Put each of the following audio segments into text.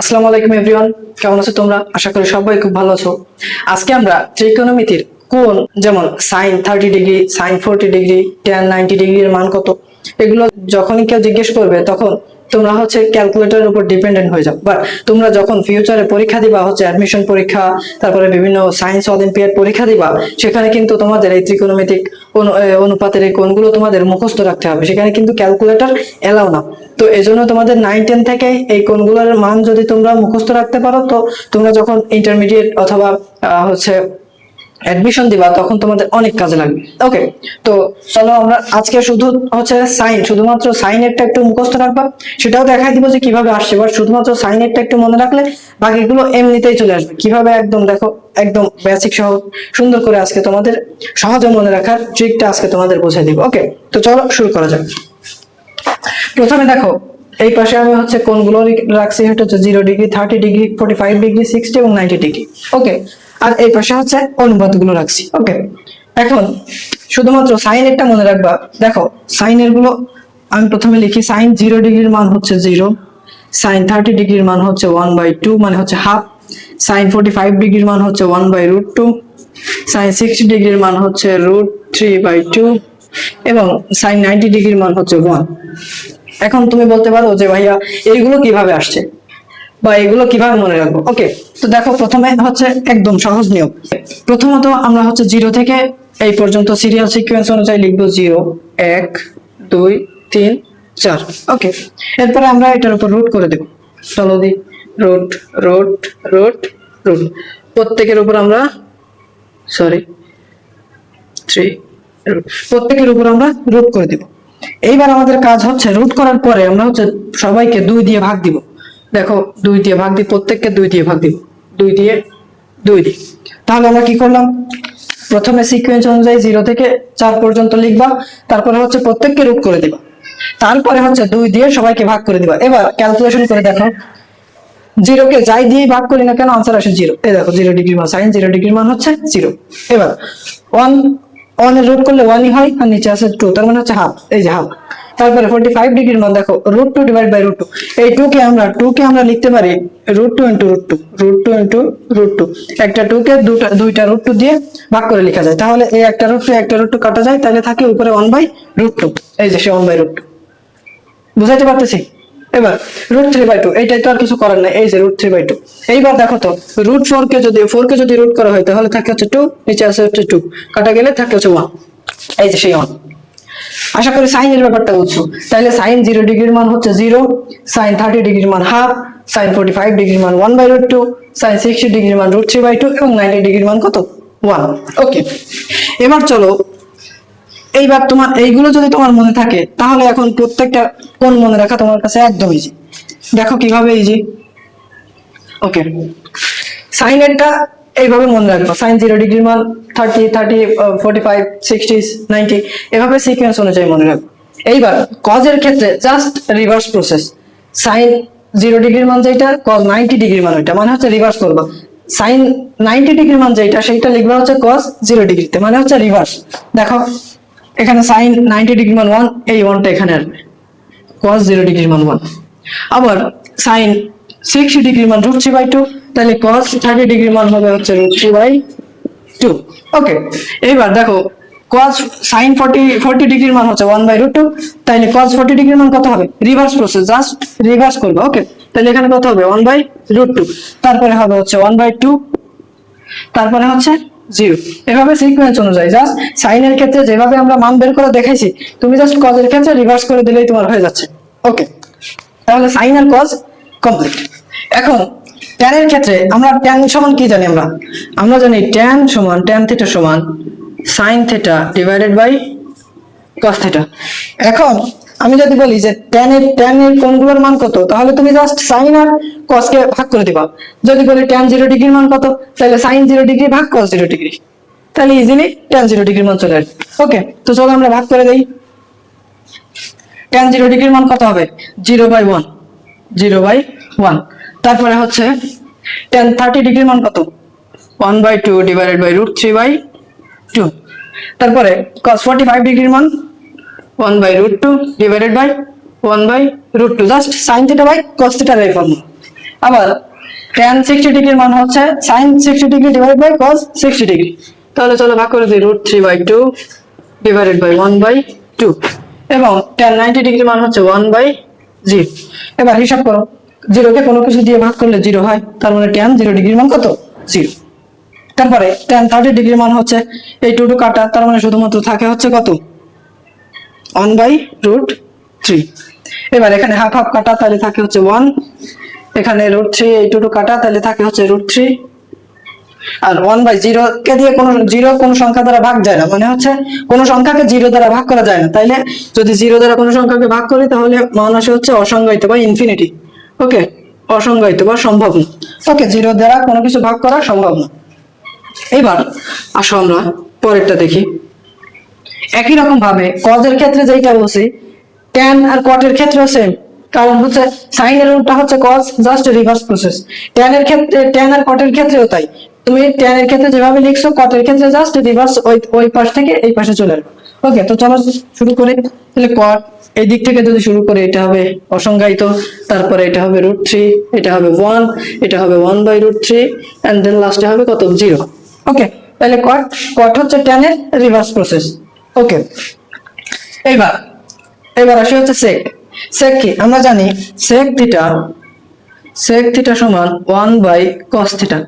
আসসালামু আলাইকুম এভরিওয়ান, কেমন আছো তোমরা? আশা করি সবাই খুব ভালো আছো। আজকে আমরা ত্রিকোণমিতির কোণ, যেমন sine 30 degree, sine 40 degree, tan 90 degree এর মান কত, এগুলো যখনই কেউ জিজ্ঞেস করবে তখন তোমরা ক্যালকুলেটরের উপর ডিপেন্ডেন্ট হয়ে যাও। বাট তোমরা যখন ফিউচারে পরীক্ষা দিবা, অ্যাডমিশন পরীক্ষা, তারপরে বিভিন্ন সায়েন্স অলিম্পিয়াড পরীক্ষা দিবা, সেখানে কিন্তু তোমাদের এই ত্রিকোণমিতিক অনুপাতের এই কোণগুলো তোমাদের মুখস্থ রাখতে হবে। সেখানে কিন্তু ক্যালকুলেটর এলাও না। তো এই জন্য তোমাদের 9-10 থেকে এই কোণগুলোর মান যদি তোমরা মুখস্থ রাখতে পারো, তো তোমরা যখন ইন্টারমিডিয়েট অথবা অ্যাডমিশন দিবা তখন তোমাদের অনেক কাজে লাগবে। ওকে, তো চলো আমরা আজকে শুধুমাত্র সাইনেরটা একটু মুখস্থ রাখবা, সেটাও দেখাই দিব যে কিভাবে আসছে। বাট শুধুমাত্র সাইনেরটা একটু মনে রাখলে বাকিগুলো এমনিতেই চলে আসবে। কিভাবে একদম দেখো, একদম বেসিক সুন্দর করে আজকে তোমাদের সহজে মনে রাখার ট্রিকটা আজকে তোমাদের বোঝাই দিব। ওকে, তো চলো শুরু করা যাক। প্রথমে দেখো, এই পাশে আমি কোণগুলো রাখছি 0 ডিগ্রি, 30 ডিগ্রি, 45 ডিগ্রি, 60 এবং 90 ডিগ্রি। ওকে, আর এই পাশে অনুপাতগুলো রাখছি। ওকে, এখন শুধুমাত্র সাইনেরটা মনে রাখবা। দেখো, সাইনের গুলো আমি প্রথমে লিখি। সাইন 0 ডিগ্রির মান 0, সাইন 30 ডিগ্রির মান 1/2 মানে হাফ, সাইন 45 ডিগ্রির মান 1/√2, সাইন 60 ডিগ্রির মান √3/2 এবং সাইন 90 ডিগ্রির মান 1। এখন তুমি বলতে পারো যে ভাইয়া এইগুলো কিভাবে আসছে বা এগুলো কিভাবে মনে রাখবো। ওকে, তো দেখো, প্রথমে একদম সহজ নিয়ম। প্রথমত আমরা 0 থেকে এই পর্যন্ত সিরিয়াল সিকোয়েন্স অনুযায়ী লিখবো 0, 1, 2, 3, 4। ওকে, এরপরে আমরা এটার উপর রুট করে দেব। চলো দি, রুট রুট রুট রুট, প্রত্যেকের উপর আমরা 3 উপর আমরা রুট করে দিব। এইবার আমাদের কাজ রুট করার পরে আমরা সবাইকে 2 দিয়ে ভাগ দিব। দেখো, 2 দিয়ে ভাগ দিই, প্রত্যেককে 2 দিয়ে ভাগ দিব, 2 দিয়ে 2 দিয়ে। তাহলে আমরা কি করলাম? প্রথমে সিকোয়েন্স অনুযায়ী 0 থেকে 4 পর্যন্ত লিখবা, তারপরে প্রত্যেককে রুট করে দিবা, তারপরে 2 দিয়ে সবাইকে ভাগ করে দিবা। এবার ক্যালকুলেশন করে দেখো, 0 কে যাই দিয়ে ভাগ করি না কেন আনসার আসে 0। এই দেখো, 0 ডিগ্রি মান, সাইন 0 ডিগ্রির মান 0। এবার 1 এর রুট করলে 1ই হয়, আর নিচে আছে 2, তার মানে হাফ। এই যে হাফ। তারপরে 45 ডিগ্রির মান দেখো, √2 ডিভাইড বাই √2। এই 2 কে আমরা লিখতে পারি √2 ইনটু √2, √2 ইনটু √2। একটা 2 কে দুইটা √2 দিয়ে ভাগ করে লেখা যায়। তাহলে এই একটা √2 কাটা যায়, তাহলে থাকে উপরে 1/√2। এই যে সে 1/√2। বুঝাইতে পারতেছি? এবার √3/2, এইটাই তো আর কিছু করার নাই। এই যে √3/2। এইবার দেখো তো, √4 কে যদি রুট করা হয় তাহলে থাকে 2, নিচে আছে 2, কাটা গেলে থাকে 1। এই যে সেই 1। আশা করি সাইনের ব্যাপারটা বুঝছো। তাহলে সাইন 0 ডিগ্রির মান 0, সাইন 30 ডিগ্রির মান হাফ, সাইন 45 ডিগ্রির মান 1/√2, সাইন 60 ডিগ্রির মান √3/2 এবং 90 ডিগ্রির মান কত? 1। ওকে, এবার চলো, এইবার তোমার এইগুলো যদি তোমার মনে থাকে তাহলে এখন প্রত্যেকটা কোণ মনে রাখা তোমার কাছে একদম ইজি। দেখো কিভাবে ইজি। ওকে, সাইনেরটা এইভাবে মনে রাখবো। সাইন 0 ডিগ্রির মান 30, 45, 60, 90, এভাবে সিকোয়েন্স অনুযায়ী মনে রাখবো। এইবার কজের ক্ষেত্রে জাস্ট রিভার্স প্রসেস। সাইন 0 ডিগ্রির মান যেটা, কজ 90 ডিগ্রির মান ওইটা, মানে রিভার্স করবা। সাইন 90 ডিগ্রির মান যেটা, সেইটা লিখবা কজ 0 ডিগ্রিতে, মানে রিভার্স। দেখো, এখানে সাইন 90 ডিগ্রির মান 1, এই 1টা এখানে আসবে, কজ 0 ডিগ্রির মান 1। আবার সাইন 60 ডিগ্রির মান √3/2, তাহলে cos 30 ডিগ্রির মান হবে √3/2। ওকে, এইবার দেখো, cos sin 40 ডিগ্রির মান 1/√2, তাহলে cos 40 ডিগ্রির মান কত হবে? রিভার্স প্রসেস, জাস্ট রিভার্স করবে। ওকে, তাহলে এখানে কত হবে? 1/√2, তারপরে হবে 1/2, তারপরে 0। এভাবে সিকোয়েন্স অনুযায়ী জাস্ট সাইনের ক্ষেত্রে যেভাবে আমরা মান বের করে দেখাইছি, তুমি জাস্ট কজের ক্ষেত্রে রিভার্স করে দিলেই তোমার হয়ে যাচ্ছে। ওকে, তাহলে সাইন আর কজ কমপ্লিট। এখন ট্যানের ক্ষেত্রে আমরা ট্যান সমান কি জানি? আমরা জানি ট্যান থিটা সমান sine theta divided by cos theta. এখন আমি যদি বলি যে ট্যানের কোণগুলোর মান কত, তাহলে তুমি জাস্ট সাইন আর কস কে ভাগ করে দিবা। যদি বলি ট্যান 0 ডিগ্রির মান কত, তাহলে সাইন 0 ডিগ্রি ভাগ কস 0 ডিগ্রি, তাহলে ইজিলি ট্যান 0 ডিগ্রির মান চলে আসবে। ওকে, তো চলো আমরা ভাগ করে দেই। ট্যান 0 ডিগ্রির মান কত হবে? 0/1, 0/1। তারপরে ট্যান 30 ডিগ্রির মান কত? 1/2 ডিভাইডেড বাই √3/2। তারপরে cos 45 ডিগ্রির মান 1/√2 divided by 1/√2, just sin theta by cos থিটার এই ফর্মুলা। আবার tan 60 ডিগ্রির মান হচ্ছে sin 60 degree divide by cos 60 degree. তাহলে চলো ভাগ করে দিই √3/2 ডিভাইডেড বাই 1/2 এবং tan 90 ডিগ্রি মান হচ্ছে 1/0। এবার হিসাব করো, 0 কে কোনো কিছু দিয়ে ভাগ করলে 0 হয়, তার মানে tan 0 ডিগ্রির মান কত? 0। তারপরে tan 30 ডিগ্রির মান হচ্ছে এই 2 কাটা, তার মানে শুধুমাত্র থাকে হচ্ছে কত? 1/√3। এবার এখানে হাফ হাফ কাটা, তাহলে থাকে হচ্ছে 1, এখানে √3 এই 2 কাটা, তাহলে থাকে হচ্ছে √3। আর 1/0 কে দিয়ে কোনো সংখ্যা দ্বারা ভাগ যায় না, মানে হচ্ছে কোনো সংখ্যাকে 0 দ্বারা ভাগ করা যায় না। তাইলে যদি 0 দ্বারা কোনো সংখ্যাকে ভাগ করি তাহলে মান আসে হচ্ছে অসংজ্ঞায়িত বা ইনফিনিটি। ওকে, অসংজ্ঞায়িত বা সম্ভব না। ওকে, 0 দ্বারা কোনো কিছু ভাগ করা সম্ভব না। এবার আসো আমরা পরেরটা দেখি। একই রকম ভাবে cos এর ক্ষেত্রে যেটা বলছি, tan আর cot এর ক্ষেত্রেও সেম। কারণ হচ্ছে sin এর উল্টা হচ্ছে cos, just reverse process. tan এর ক্ষেত্রে, tan আর cot এর ক্ষেত্রেও তাই। তুমি tan এর ক্ষেত্রে যেভাবে লিখছো, cot এর ক্ষেত্রে জাস্ট রিভার্স, ওই পাশ থেকে এই পাশে চলে আসবে। ওকে, তো চলো শুরু করি। তাহলে cot এই দিক থেকে যদি শুরু করে, এটা হবে অসংজ্ঞায়িত, তারপরে এটা হবে √3, এটা হবে 1, এটা হবে 1/√3, এন্ড দেন লাস্টে হবে কত? 0। ওকে, তাহলে cot হচ্ছে tan এর রিভার্স প্রসেস। ওকে, এবার আসে হচ্ছে sec কি? আমরা জানি sec থিটা সমান 1/cos থিটা।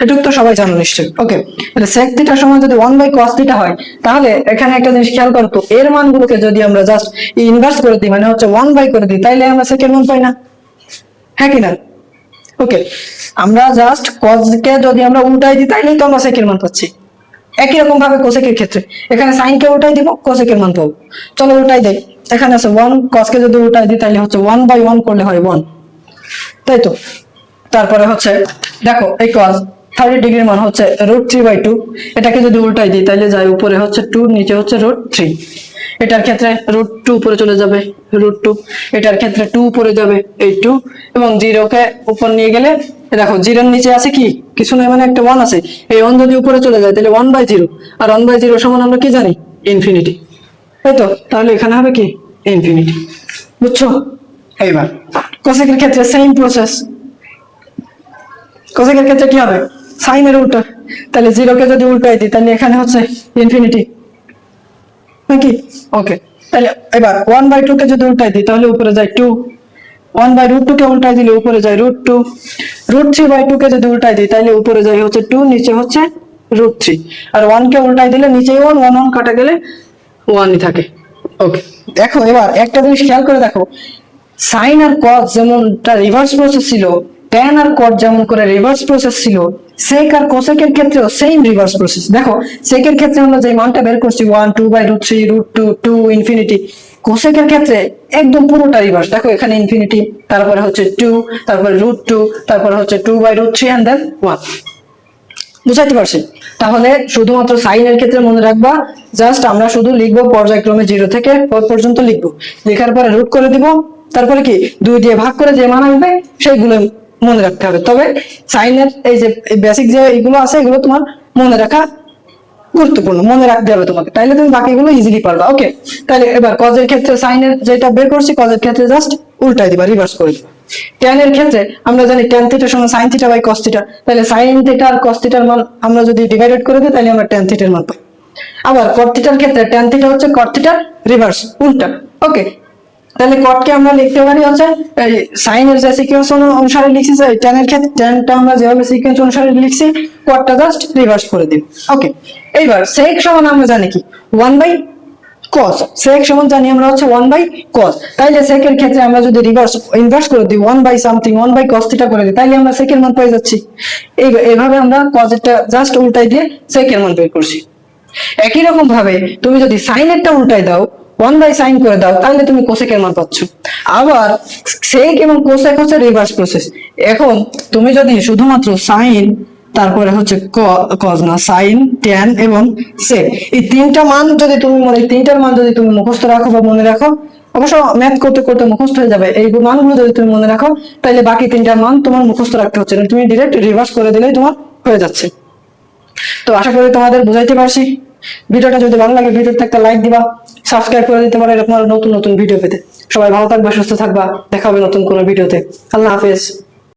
এটুকু তো সবাই জানো নিশ্চয়ই। ওকে, তাহলে sec থিটা সমান যদি 1/cos থিটা হয়, তাহলে এখানে একটা জিনিস খেয়াল করো তো, এর মানগুলোকে যদি আমরা জাস্ট ইনভার্স করে দিই, মানে হচ্ছে 1/, করে দিই, তাইলে আমরা sec এর মান পাই না? হ্যাঁ কি না? ওকে, আমরা জাস্ট cos কে যদি আমরা উল্টাই দিই, তাইলেই তো আমরা sec এর মান পাচ্ছি। একই রকম ভাবে cosec এর ক্ষেত্রে এখানে sin কে উল্টাই দিব, cosec এর মান পাবো। চলো উল্টাই দেই, এখানে আছে 1, cos কে যদি উল্টাই দিই তাহলে হচ্ছে 1/1 করলে হয় 1, তাই তো? তারপরে হচ্ছে দেখো এই cos 30 ডিগ্রির মান হচ্ছে √3/2, এটাকে যদি উল্টাই দিই তাহলে যায় উপরে হচ্ছে 2, নিচে হচ্ছে √3। এটার ক্ষেত্রে √2 উপরে চলে যাবে, √2। এটার ক্ষেত্রে 2 উপরে যাবে, এই 2, এবং 0 কে উপর নিয়ে গেলে দেখো 0 এর নিচে আছে কি? কিছু নয়, মানে একটা 1 আছে। এই 1 যদি উপরে চলে যায় তাহলে 1/0, আর 1/0 সমান আমরা কি জানি? ইনফিনিটি, তাই তো? তাহলে এখানে হবে কি? ইনফিনিটি। বুঝছো? এইবার cosec এর ক্ষেত্রে সেম প্রসেস। cosec এর ক্ষেত্রে কি হবে? sin এর উল্টা, তাহলে 0 কে যদি উল্টাই দিই তাহলে এখানে হচ্ছে ইনফিনিটি, নাকি? ওকে, তাহলে এবার 1/2 কে যদি উল্টাই দিই তাহলে উপরে যায় 2, 1/√2 কে উল্টাই দিলে উপরে যায় √2, √3/2 কে যদি উল্টাই দিই তাহলে উপরে যায় হচ্ছে 2, নিচে হচ্ছে √3, আর 1 কে উল্টাই দিলে নিচে 1, 1 কাটা গেলে 1ই থাকে। ওকে, দেখো এবার একটা জিনিস খেয়াল করে দেখো, sin আর cos যেমনটা রিভার্স প্রসেস ছিল, tan আর cot যেমন করে রিভার্স প্রসেস ছিল, sec আর cosec এর ক্ষেত্রেও সেম রিভার্স প্রসেস। দেখো sec এর ক্ষেত্রে আমরা যে মানটা বের করছি 1, 2/√3, √2, 2 ইনফিনিটি, cosec এর ক্ষেত্রে একদম পুরোটা রিভার্স। দেখো এখানে ইনফিনিটি, তারপরে হচ্ছে 2, তারপরে √2, তারপরে হচ্ছে 2/√3, এন্ড দেন 1। বুঝাইতে পারছি? তাহলে শুধুমাত্র সাইন এর ক্ষেত্রে মনে রাখবা, জাস্ট আমরা শুধু লিখবো পর্যায়ক্রমে 0 থেকে 4 পর্যন্ত লিখবো, লেখার পরে রুট করে দিব, তারপরে কি 2 দিয়ে ভাগ করে যে মান আসবে সেইগুলো মনে রাখতে হবে। তবে সাইনের এই যে বেসিক যে এইগুলো আছে, এগুলো তোমার মনে রাখা গুরুত্বপূর্ণ, মনে রাখতে হবে তোমাকে, তাইলে তুমি বাকিগুলো ইজিলি পারবা। ওকে, তাহলে এবার cos এর ক্ষেত্রে সাইনের যেটা বের করছি, cos এর ক্ষেত্রে জাস্ট উল্টাই দিবা, রিভার্স করে দিবা। tan এর ক্ষেত্রে আমরা জানি tan থিটা সমান sin theta by cos theta, তাহলে sin থিটা আর cos থিটার মান আমরা যদি ডিভাইডেড করে দিই তাহলে আমরা tan থিটার মান পাই। আবার cot থিটার ক্ষেত্রে tan থিটা হচ্ছে cot থিটার রিভার্স, উল্টা। ওকে, তাহলে cot কে আমরা লিখতে পারি হচ্ছে এই sin এর যে সিকোয়েন্স অনুসারে লিখছি, tan এর ক্ষেত্রে tanটা আমরা যেভাবে সিকোয়েন্স অনুসারে লিখছি, cot টা জাস্ট রিভার্স করে দিই। ওকে, এইবার sec সমান আমরা জানি কি 1/cos, sec সমান জানি আমরা হচ্ছে 1/cos, তাইলে sec এর ক্ষেত্রে আমরা যদি ইনভার্স করে দিই 1/something 1/cos থিটা করে দিই, তাইলে আমরা sec এর মান পেয়ে যাচ্ছি। এইভাবে আমরা cos এরটা জাস্ট উল্টাই দিয়ে sec এর মান বের করছি। একই রকম ভাবে তুমি যদি sin এরটা উল্টাই দাও, 1/sin করে দাও, তাহলে তুমি cosec এর মান পাচ্ছ। আবার sec এবং cosec হচ্ছে রিভার্স প্রসেস। এখন তুমি যদি শুধুমাত্র sin, তারপরে হচ্ছে cos না, sin, tan এবং sec, এই তিনটার মান যদি তুমি মুখস্থ রাখো বা মনে রাখো, অবশ্য ম্যাথ করতে করতে মুখস্থ হয়ে যাবে, এই মানগুলো যদি তুমি মনে রাখো তাহলে বাকি তিনটার মান তোমার মুখস্থ রাখতে হচ্ছে না, তুমি ডিরেক্ট রিভার্স করে দিলেই তোমার হয়ে যাচ্ছে। তো আশা করি তোমাদের বুঝাইতে পারছি। ভিডিওটা যদি ভালো লাগে ভিডিওতে একটা লাইক দিবা, সাবস্ক্রাইব করে দিতে পারো এরকম নতুন নতুন ভিডিও পেতে। সবাই ভালো থাকবা, সুস্থ থাকবা, দেখা হবে নতুন কোনো ভিডিওতে। আল্লাহ হাফেজ।